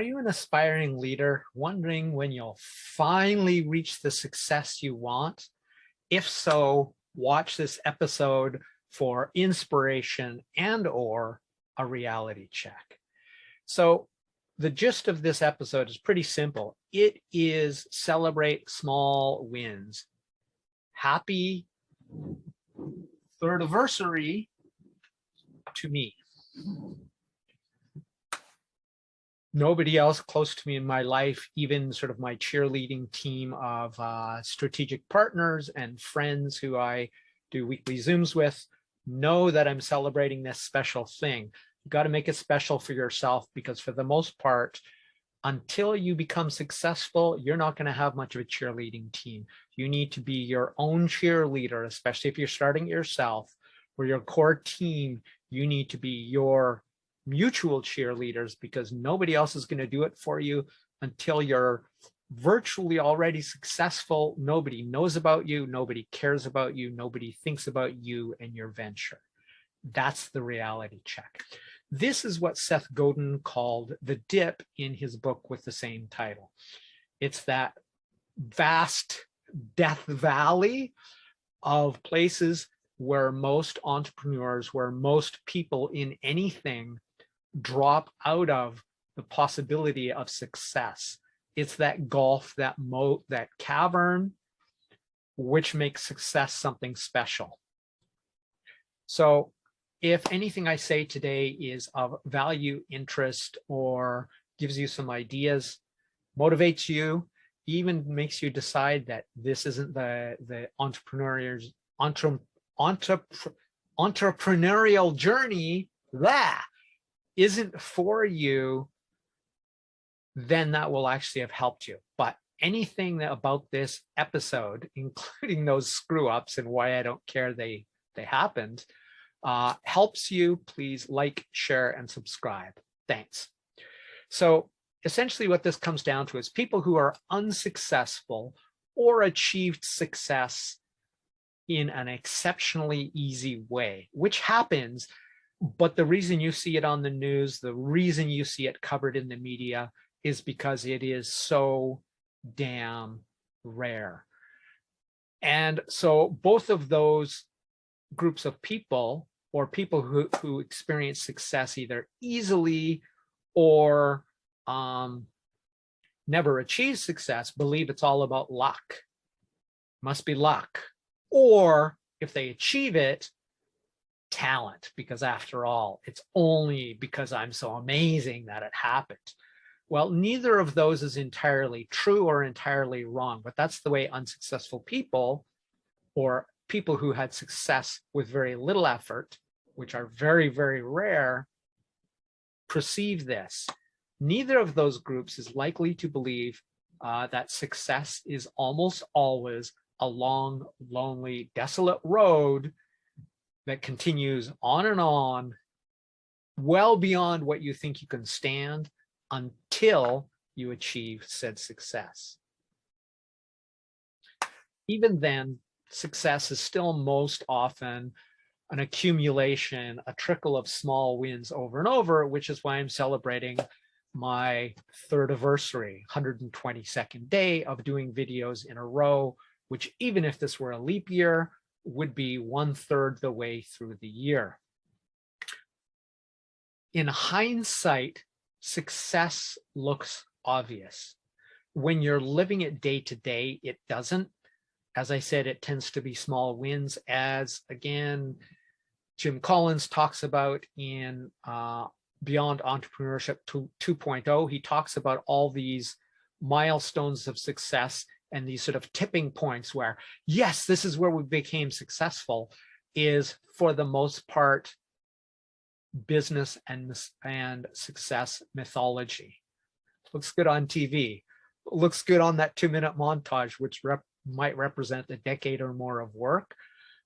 Are you an aspiring leader wondering when you'll finally reach the success you want? If so, watch this episode for inspiration and/or a reality check. So the gist of this episode is pretty simple. It is celebrate small wins. Happy third anniversary to me. Nobody else close to me in my life, even sort of my cheerleading team of strategic partners and friends who I do weekly Zooms with, know that I'm celebrating this special thing. You got to make it special for yourself, because for the most part, until you become successful, you're not going to have much of a cheerleading team. You need to be your own cheerleader, especially if you're starting yourself, or your core team. You need to be your mutual cheerleaders, because nobody else is going to do it for you until you're virtually already successful. Nobody knows about you, nobody cares about you, nobody thinks about you and your venture. That's the reality check. This is what Seth Godin called the dip in his book with the same title. It's that vast death valley of places where most entrepreneurs, where most people in anything drop out of the possibility of success. It's that gulf, that moat, that cavern, which makes success something special. So if anything I say today is of value, interest, or gives you some ideas, motivates you, even makes you decide that this isn't the entrepreneurial journey, that isn't for you, then that will actually have helped you. But anything about this episode, including those screw ups and why I don't care they happened, helps you, please like, share, and subscribe. Thanks. So essentially what this comes down to is people who are unsuccessful or achieved success in an exceptionally easy way, which happens. But the reason you see it on the news, the reason you see it covered in the media, is because it is so damn rare. And so both of those groups of people, or people who experience success either easily or never achieve success, believe it's all about luck. Must be luck. Or if they achieve it, talent, because after all, it's only because I'm so amazing that it happened. Well, neither of those is entirely true or entirely wrong, but that's the way unsuccessful people, or people who had success with very little effort, which are very, very rare, perceive this. Neither of those groups is likely to believe that success is almost always a long, lonely, desolate road that continues on and on, well beyond what you think you can stand, until you achieve said success. Even then, success is still most often an accumulation, a trickle of small wins over and over, which is why I'm celebrating my third anniversary, 122nd day of doing videos in a row, which, even if this were a leap year, would be 1/3 the way through the year. In hindsight, success looks obvious. When you're living it day to day, it doesn't. As I said, it tends to be small wins, as again, Jim Collins talks about in Beyond Entrepreneurship 2.0. He talks about all these milestones of success and these sort of tipping points where, yes, this is where we became successful, is for the most part business and success mythology. Looks good on TV, looks good on that 2-minute montage, which might represent a decade or more of work,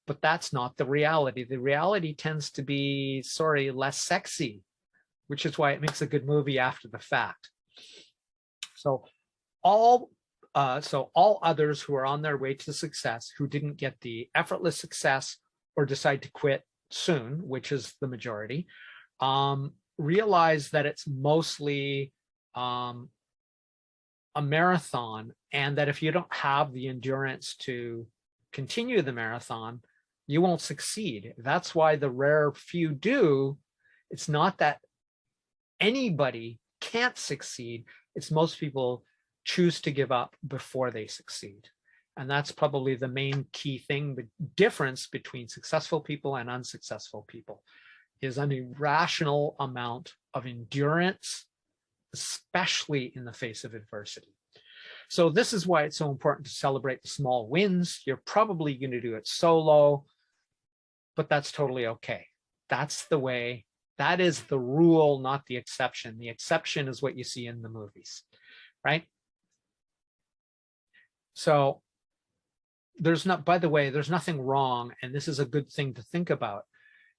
but that's not the reality. The reality tends to be, sorry, less sexy, which is why it makes a good movie after the fact. So all others who are on their way to success, who didn't get the effortless success or decide to quit soon, which is the majority, realize that it's mostly a marathon, and that if you don't have the endurance to continue the marathon, you won't succeed. That's why the rare few do. It's not that anybody can't succeed. It's most people choose to give up before they succeed. And that's probably the main key thing, the difference between successful people and unsuccessful people is an irrational amount of endurance, especially in the face of adversity. So this is why it's so important to celebrate the small wins. You're probably going to do it solo, but that's totally okay. That's the way, that is the rule, not the exception. The exception is what you see in the movies, right? So there's not, by the way, there's nothing wrong, and this is a good thing to think about.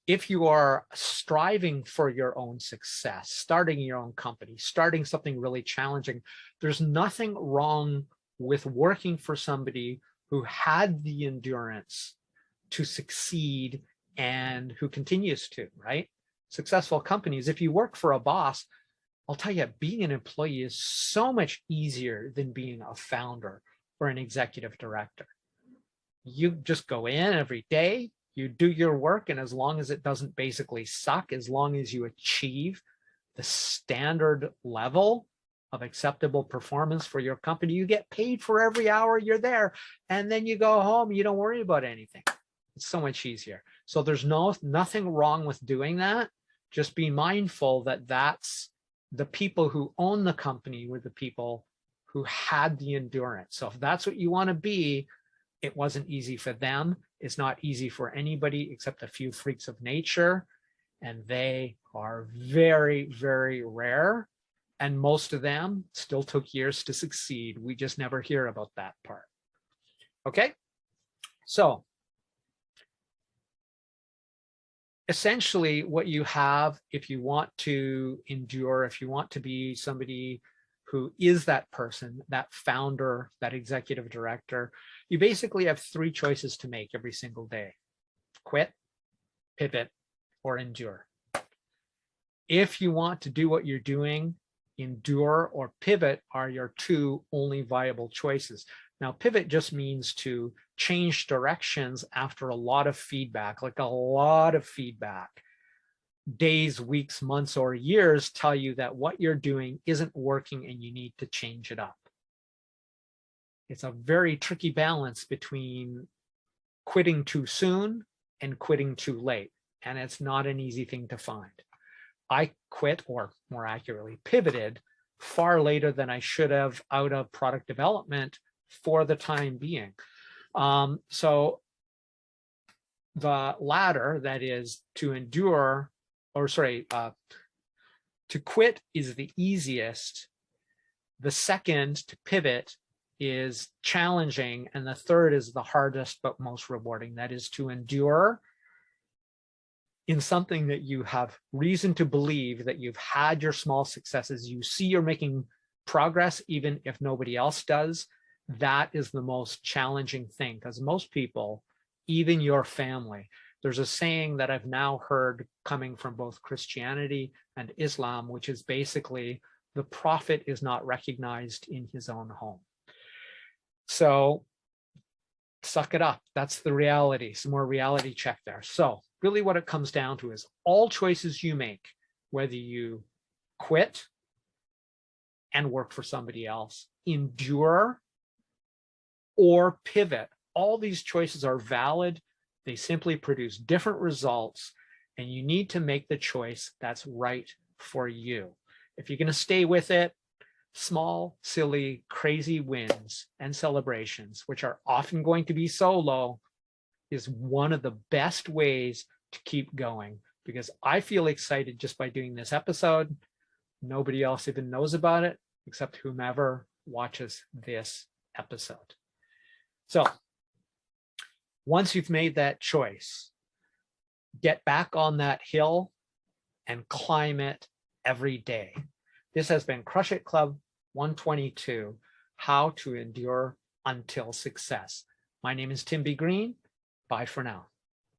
If you are striving for your own success, starting your own company, starting something really challenging, there's nothing wrong with working for somebody who had the endurance to succeed and who continues to, right? Successful companies, if you work for a boss, I'll tell you, being an employee is so much easier than being a founder or an executive director. You just go in every day, you do your work, and as long as it doesn't basically suck, as long as you achieve the standard level of acceptable performance for your company, you get paid for every hour you're there, and then you go home, you don't worry about anything. It's so much easier. So there's nothing wrong with doing that. Just be mindful that that's the people who own the company were the people who had the endurance. So if that's what you want to be, it wasn't easy for them. It's not easy for anybody except a few freaks of nature. And they are very, very rare. And most of them still took years to succeed. We just never hear about that part. Okay, so essentially what you have, if you want to endure, if you want to be somebody who is that person, that founder, that executive director, you basically have three choices to make every single day: quit, pivot, or endure. If you want to do what you're doing, endure or pivot are your two only viable choices. Now, pivot just means to change directions after a lot of feedback, like a lot of feedback. Days, weeks, months, or years tell you that what you're doing isn't working and you need to change it up. It's a very tricky balance between quitting too soon and quitting too late, and it's not an easy thing to find. I quit, or more accurately, pivoted far later than I should have out of product development for the time being. So the latter, that is to endure, or sorry, to quit is the easiest. The second, to pivot, is challenging. And the third is the hardest but most rewarding. That is to endure in something that you have reason to believe that you've had your small successes. You see you're making progress even if nobody else does. That is the most challenging thing, because most people, even your family, there's a saying that I've now heard coming from both Christianity and Islam, which is basically the prophet is not recognized in his own home. So suck it up. That's the reality. Some more reality check there. So really what it comes down to is all choices you make, whether you quit and work for somebody else, endure, or pivot, all these choices are valid. They simply produce different results, and you need to make the choice that's right for you. If you're going to stay with it, small, silly, crazy wins and celebrations, which are often going to be solo, is one of the best ways to keep going, because I feel excited just by doing this episode. Nobody else even knows about it except whomever watches this episode. So once you've made that choice, get back on that hill and climb it every day. This has been Crush-It Club 122, How to Endure Until Success. My name is Tim B. Green. Bye for now.